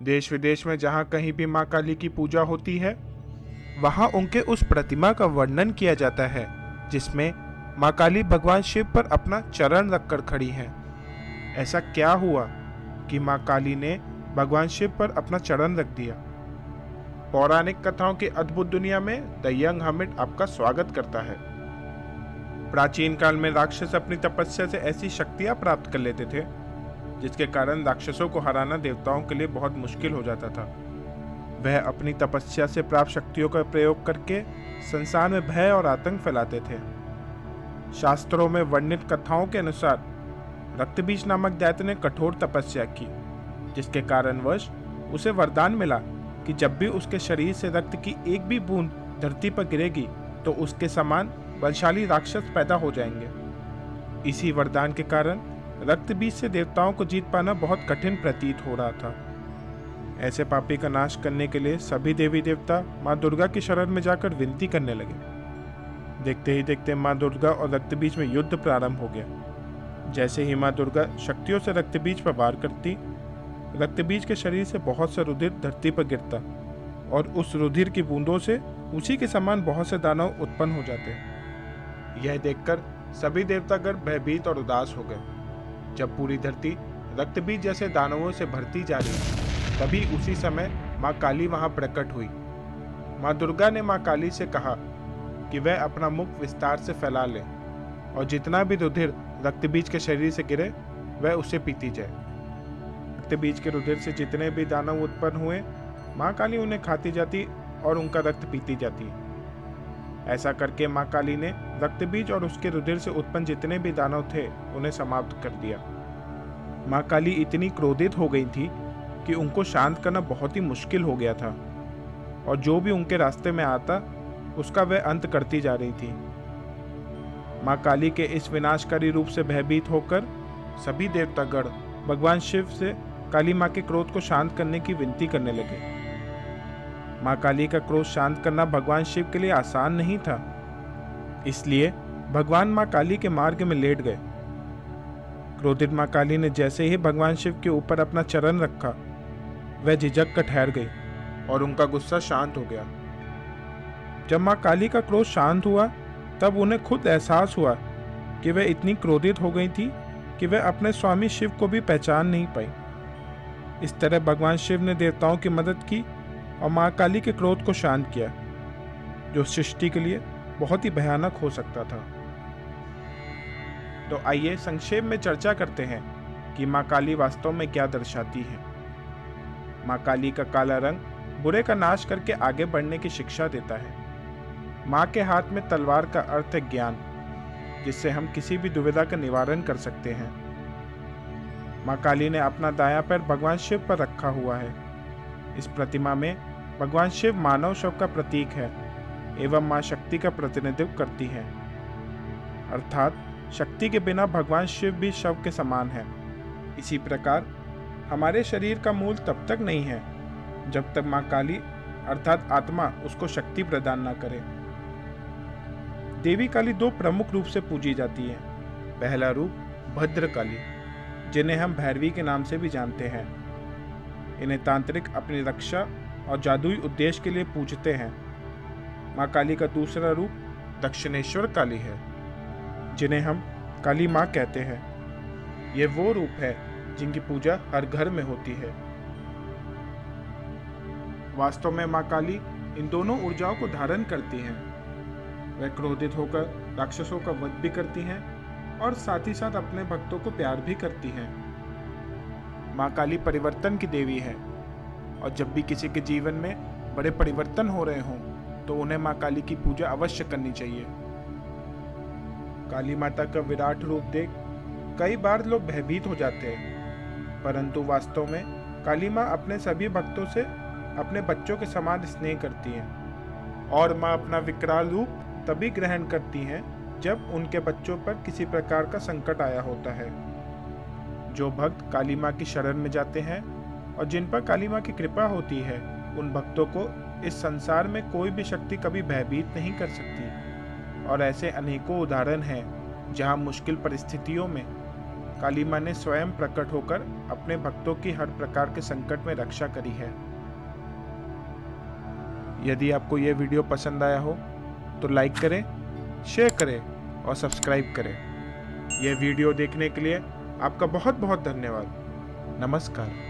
देश विदेश में जहाँ कहीं भी माँ काली की पूजा होती है, वहाँ उनके उस प्रतिमा का वर्णन किया जाता है जिसमें माँ काली भगवान शिव पर अपना चरण रखकर खड़ी हैं। ऐसा क्या हुआ कि माँ काली ने भगवान शिव पर अपना चरण रख दिया? पौराणिक कथाओं की अद्भुत दुनिया में द यंग हर्मिट आपका स्वागत करता है। प्राचीन काल में राक्षस अपनी तपस्या से ऐसी शक्तियां प्राप्त कर लेते थे जिसके कारण राक्षसों को हराना देवताओं के लिए बहुत मुश्किल हो जाता था। वह अपनी तपस्या से प्राप्त शक्तियों का प्रयोग करके संसार में भय और आतंक फैलाते थे। शास्त्रों में वर्णित कथाओं के अनुसार रक्तबीज नामक दैत्य ने कठोर तपस्या की, जिसके कारणवश उसे वरदान मिला कि जब भी उसके शरीर से रक्त की एक भी बूंद धरती पर गिरेगी तो उसके समान बलशाली राक्षस पैदा हो जाएंगे। इसी वरदान के कारण रक्तबीज से देवताओं को जीत पाना बहुत कठिन प्रतीत हो रहा था। ऐसे पापी का नाश करने के लिए सभी देवी देवता माँ दुर्गा की शरण में जाकर विनती करने लगे। देखते ही देखते माँ दुर्गा और रक्तबीज में युद्ध प्रारंभ हो गया। जैसे ही माँ दुर्गा शक्तियों से रक्तबीज पर वार करती, रक्तबीज के शरीर से बहुत सा रुधिर धरती पर गिरता और उस रुधिर की बूंदों से उसी के समान बहुत से दानव उत्पन्न हो जाते। यह देखकर सभी देवतागण भयभीत और उदास हो गए। जब पूरी धरती रक्तबीज जैसे दानवों से भरती जा रही थी, तभी उसी समय माँ काली वहां प्रकट हुई। माँ दुर्गा ने माँ काली से कहा कि वह अपना मुख विस्तार से फैला ले और जितना भी रुधिर रक्तबीज के शरीर से गिरे वह उसे पीती जाए। रक्तबीज के रुधिर से जितने भी दानव उत्पन्न हुए, माँ काली उन्हें खाती जाती और उनका रक्त पीती जाती। ऐसा करके माँ काली ने रक्तबीज और उसके रुधिर से उत्पन्न जितने भी दानव थे उन्हें समाप्त कर दिया। माँ काली इतनी क्रोधित हो गई थी कि उनको शांत करना बहुत ही मुश्किल हो गया था और जो भी उनके रास्ते में आता उसका वह अंत करती जा रही थी। माँ काली के इस विनाशकारी रूप से भयभीत होकर सभी देवतागण भगवान शिव से काली माँ के क्रोध को शांत करने की विनती करने लगे। माँ काली का क्रोध शांत करना भगवान शिव के लिए आसान नहीं था, इसलिए भगवान माँ काली के मार्ग में लेट गए। क्रोधित माँ काली ने जैसे ही भगवान शिव के ऊपर अपना चरण रखा, वह झिझक कर ठहर गई और उनका गुस्सा शांत हो गया। जब माँ काली का क्रोध शांत हुआ, तब उन्हें खुद एहसास हुआ कि वह इतनी क्रोधित हो गई थी कि वह अपने स्वामी शिव को भी पहचान नहीं पाई। इस तरह भगवान शिव ने देवताओं की मदद की और माँ काली के क्रोध को शांत किया, जो सृष्टि के लिए बहुत ही भयानक हो सकता था। तो आइए संक्षेप में चर्चा करते हैं कि माँ काली वास्तव में क्या दर्शाती है। माँ काली का काला रंग बुरे का नाश करके आगे बढ़ने की शिक्षा देता है। माँ के हाथ में तलवार का अर्थ है ज्ञान, जिससे हम किसी भी दुविधा का निवारण कर सकते हैं। माँ काली ने अपना दायां पैर भगवान शिव पर रखा हुआ है। इस प्रतिमा में भगवान शिव मानव शव का प्रतीक है एवं माँ शक्ति का प्रतिनिधित्व करती है, अर्थात शक्ति के बिना भगवान शिव भी शव के समान है। इसी प्रकार हमारे शरीर का मूल तब तक नहीं है जब तक माँ काली अर्थात आत्मा उसको शक्ति प्रदान न करे। देवी काली दो प्रमुख रूप से पूजी जाती है। पहला रूप भद्रकाली, जिन्हें हम भैरवी के नाम से भी जानते हैं। इन्हें तांत्रिक अपनी रक्षा और जादुई उद्देश्य के लिए पूजते हैं। माँ काली का दूसरा रूप दक्षिणेश्वर काली है, जिन्हें हम काली माँ कहते हैं। ये वो रूप है जिनकी पूजा हर घर में होती है। वास्तव में माँ काली इन दोनों ऊर्जाओं को धारण करती हैं। वह क्रोधित होकर राक्षसों का वध भी करती हैं और साथ ही साथ अपने भक्तों को प्यार भी करती हैं। माँ काली परिवर्तन की देवी है और जब भी किसी के जीवन में बड़े परिवर्तन हो रहे हों तो उन्हें माँ काली की पूजा अवश्य करनी चाहिए। काली माता का विराट रूप देख कई बार लोग भयभीत हो जाते हैं, परंतु वास्तव में काली माँ अपने सभी भक्तों से अपने बच्चों के समान स्नेह करती हैं और माँ अपना विकराल रूप तभी ग्रहण करती हैं जब उनके बच्चों पर किसी प्रकार का संकट आया होता है। जो भक्त काली माँ की शरण में जाते हैं और जिन पर काली माँ की कृपा होती है, उन भक्तों को इस संसार में कोई भी शक्ति कभी भयभीत नहीं कर सकती। और ऐसे अनेकों उदाहरण हैं जहाँ मुश्किल परिस्थितियों में काली माँ ने स्वयं प्रकट होकर अपने भक्तों की हर प्रकार के संकट में रक्षा करी है। यदि आपको यह वीडियो पसंद आया हो तो लाइक करें, शेयर करें और सब्सक्राइब करें। यह वीडियो देखने के लिए आपका बहुत बहुत धन्यवाद। नमस्कार।